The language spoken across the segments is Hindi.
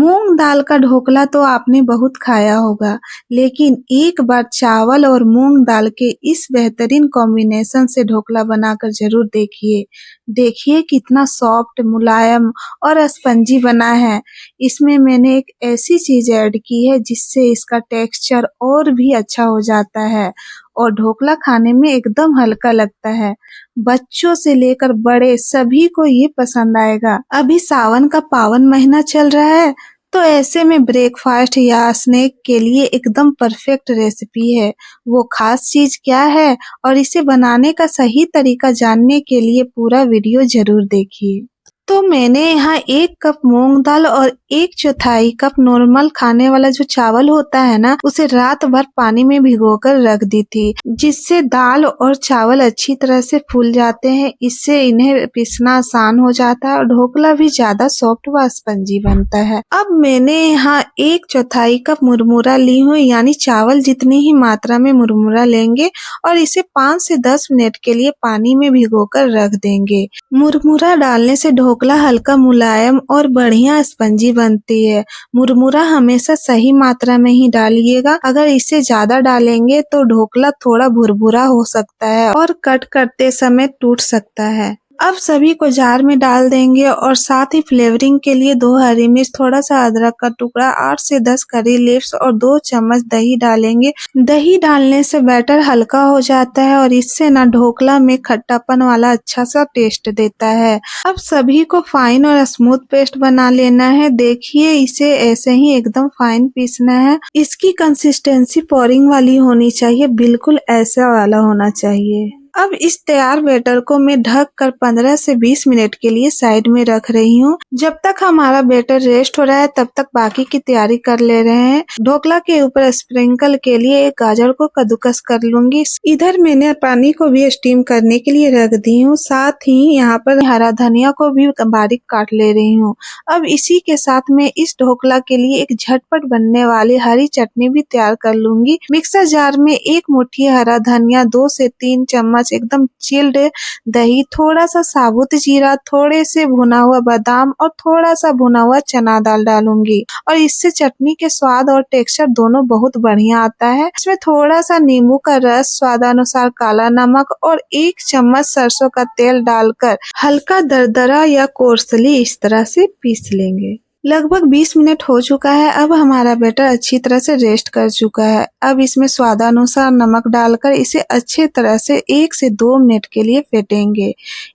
मूंग दाल का ढोकला तो आपने बहुत खाया होगा, लेकिन एक बार चावल और मूंग दाल के इस बेहतरीन कॉम्बिनेशन से ढोकला बनाकर जरूर देखिए। देखिए कितना सॉफ्ट, मुलायम और स्पंजी बना है। इसमें मैंने एक ऐसी चीज ऐड की है जिससे इसका टेक्सचर और भी अच्छा हो जाता है और ढोकला खाने में एकदम हल्का लगता है। बच्चों से लेकर बड़े सभी को ये पसंद आएगा। अभी सावन का पावन महीना चल रहा है, तो ऐसे में ब्रेकफास्ट या स्नैक के लिए एकदम परफेक्ट रेसिपी है। वो खास चीज क्या है और इसे बनाने का सही तरीका जानने के लिए पूरा वीडियो जरूर देखिए। तो मैंने यहाँ 1 कप मूंग दाल और 1/4 कप नॉर्मल खाने वाला जो चावल होता है ना, उसे रात भर पानी में भिगोकर रख दी थी, जिससे दाल और चावल अच्छी तरह से फूल जाते हैं। इससे इन्हें पीसना आसान हो जाता है और ढोकला भी ज्यादा सॉफ्ट व स्पंजी बनता है। अब मैंने यहाँ 1/4 कप मुरमुरा ली हूँ, यानी चावल जितनी ही मात्रा में मुरमुरा लेंगे और इसे 5 से 10 मिनट के लिए पानी में भिगोकर रख देंगे। मुरमुरा डालने से ढोकला हल्का, मुलायम और बढ़िया स्पंजी बनती है। मुरमुरा हमेशा सही मात्रा में ही डालिएगा। अगर इसे ज्यादा डालेंगे तो ढोकला थोड़ा भुरभुरा हो सकता है और कट करते समय टूट सकता है। अब सभी को जार में डाल देंगे और साथ ही फ्लेवरिंग के लिए 2 हरी मिर्च, थोड़ा सा अदरक का टुकड़ा, 8 से 10 करी लीव्स और 2 चम्मच दही डालेंगे। दही डालने से बैटर हल्का हो जाता है और इससे ना ढोकला में खट्टापन वाला अच्छा सा टेस्ट देता है। अब सभी को फाइन और स्मूथ पेस्ट बना लेना है। देखिए इसे ऐसे ही एकदम फाइन पीसना है। इसकी कंसिस्टेंसी पोरिंग वाली होनी चाहिए, बिल्कुल ऐसा वाला होना चाहिए। अब इस तैयार बैटर को मैं ढक कर 15 से 20 मिनट के लिए साइड में रख रही हूँ। जब तक हमारा बैटर रेस्ट हो रहा है तब तक बाकी की तैयारी कर ले रहे हैं। ढोकला के ऊपर स्प्रिंकल के लिए एक गाजर को कद्दूकस कर लूंगी। इधर मैंने पानी को भी स्टीम करने के लिए रख दी हूँ। साथ ही यहाँ पर हरा धनिया को भी बारीक काट ले रही हूँ। अब इसी के साथ में इस ढोकला के लिए एक झटपट बनने वाली हरी चटनी भी तैयार कर लूंगी। मिक्सर जार में 1 मुट्ठी हरा धनिया, 2 से 3 चम्मच एकदम चिल्ड दही, थोड़ा सा साबुत जीरा, थोड़े से भुना हुआ बादाम और थोड़ा सा भुना हुआ चना दाल डालूंगी और इससे चटनी के स्वाद और टेक्सचर दोनों बहुत बढ़िया आता है। इसमें थोड़ा सा नींबू का रस, स्वादानुसार काला नमक और 1 चम्मच सरसों का तेल डालकर हल्का दरदरा या कोर्सली इस तरह से पीस लेंगे। लगभग 20 मिनट हो चुका है। अब हमारा बैटर अच्छी तरह से रेस्ट कर चुका है। अब इसमें स्वादानुसार नमक डालकर इसे अच्छी तरह से 1 से 2 मिनट के लिए फेंटेंगे।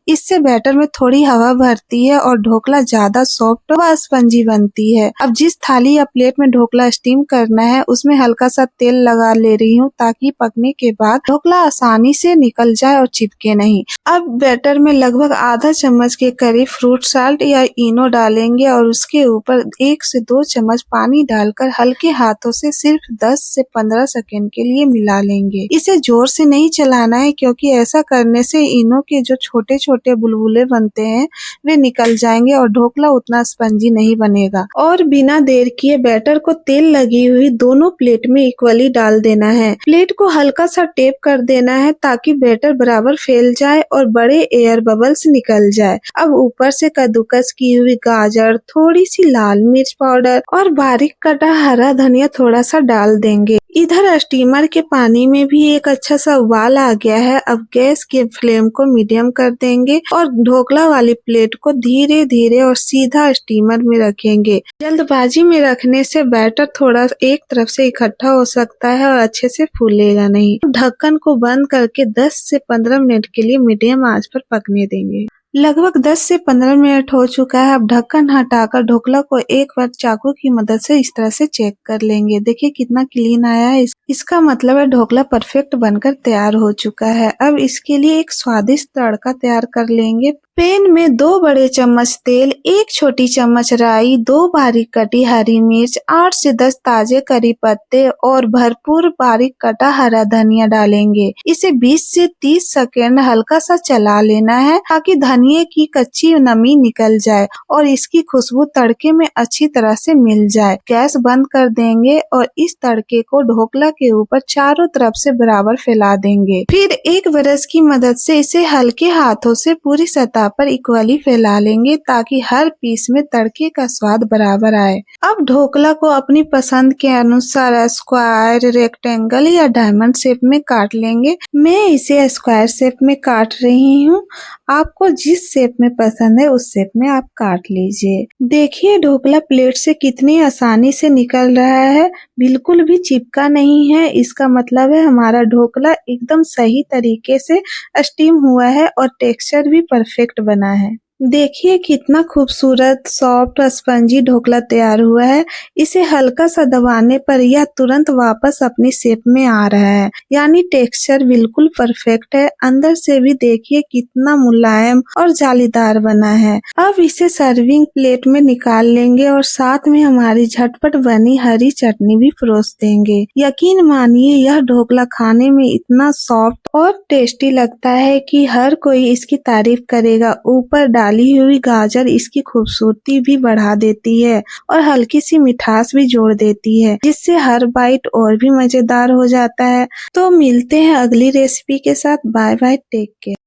इससे बैटर में थोड़ी हवा भरती है और ढोकला ज्यादा सॉफ्ट व स्पंजी बनती है। अब जिस थाली या प्लेट में ढोकला स्टीम करना है उसमें हल्का सा तेल लगा ले रही हूँ, ताकि पकने के बाद ढोकला आसानी से निकल जाए और चिपके नहीं। अब बैटर में लगभग आधा चम्मच के करीब फ्रूट साल्ट या इनो डालेंगे और उसके ऊपर 1 से 2 चम्मच पानी डालकर हल्के हाथों से सिर्फ 10 से 15 सेकंड के लिए मिला लेंगे। इसे जोर से नहीं चलाना है, क्योंकि ऐसा करने से इनो के जो छोटे छोटे बुलबुले बनते हैं वे निकल जाएंगे और ढोकला उतना स्पंजी नहीं बनेगा। और बिना देर किए बैटर को तेल लगी हुई दोनों प्लेट में इक्वली डाल देना है। प्लेट को हल्का सा टेप कर देना है ताकि बैटर बराबर फैल जाए और बड़े एयर बबल्स निकल जाए। अब ऊपर से कद्दूकस की हुई गाजर, थोड़ी सी लाल मिर्च पाउडर और बारीक कटा हरा धनिया थोड़ा सा डाल देंगे। इधर स्टीमर के पानी में भी एक अच्छा सा उबाल आ गया है। अब गैस के फ्लेम को मीडियम कर देंगे और ढोकला वाली प्लेट को धीरे धीरे और सीधा स्टीमर में रखेंगे। जल्दबाजी में रखने से बैटर थोड़ा एक तरफ से इकट्ठा हो सकता है और अच्छे से फूलेगा नहीं। ढक्कन को बंद करके 10 से 15 मिनट के लिए मीडियम आंच पर पकने देंगे। लगभग 10 से 15 मिनट हो चुका है। अब ढक्कन हटाकर ढोकला को एक बार चाकू की मदद से इस तरह से चेक कर लेंगे। देखिए कितना क्लीन आया है। इसका मतलब है ढोकला परफेक्ट बनकर तैयार हो चुका है। अब इसके लिए एक स्वादिष्ट तड़का तैयार कर लेंगे। पैन में 2 बड़े चम्मच तेल, 1 छोटी चम्मच राई, 2 बारीक कटी हरी मिर्च, 8 से 10 ताजे करी पत्ते और भरपूर बारीक कटा हरा धनिया डालेंगे। इसे 20 से 30 सेकेंड हल्का सा चला लेना है, ताकि धनिये की कच्ची नमी निकल जाए और इसकी खुशबू तड़के में अच्छी तरह से मिल जाए। गैस बंद कर देंगे और इस तड़के को ढोकला के ऊपर चारों तरफ से बराबर फैला देंगे। फिर एक ब्रश की मदद से इसे हल्के हाथों से पूरी सतह बराबर इक्वली फैला लेंगे ताकि हर पीस में तड़के का स्वाद बराबर आए। अब ढोकला को अपनी पसंद के अनुसार स्क्वायर, रेक्टेंगल या डायमंड शेप में काट लेंगे। मैं इसे स्क्वायर शेप में काट रही हूँ। आपको जिस शेप में पसंद है उस शेप में आप काट लीजिए। देखिए ढोकला प्लेट से कितनी आसानी से निकल रहा है, बिल्कुल भी चिपका नहीं है। इसका मतलब है हमारा ढोकला एकदम सही तरीके से स्टीम हुआ है और टेक्सचर भी परफेक्ट बना है। देखिए कितना खूबसूरत सॉफ्ट स्पंजी ढोकला तैयार हुआ है। इसे हल्का सा दबाने पर यह तुरंत वापस अपनी शेप में आ रहा है, यानी टेक्सचर बिल्कुल परफेक्ट है। अंदर से भी देखिए कितना मुलायम और जालीदार बना है। अब इसे सर्विंग प्लेट में निकाल लेंगे और साथ में हमारी झटपट बनी हरी चटनी भी परोस देंगे। यकीन मानिए यह ढोकला खाने में इतना सॉफ्ट और टेस्टी लगता है कि हर कोई इसकी तारीफ करेगा। ऊपर डाली हुई गाजर इसकी खूबसूरती भी बढ़ा देती है और हल्की सी मिठास भी जोड़ देती है, जिससे हर बाइट और भी मजेदार हो जाता है। तो मिलते हैं अगली रेसिपी के साथ। Bye bye, take care.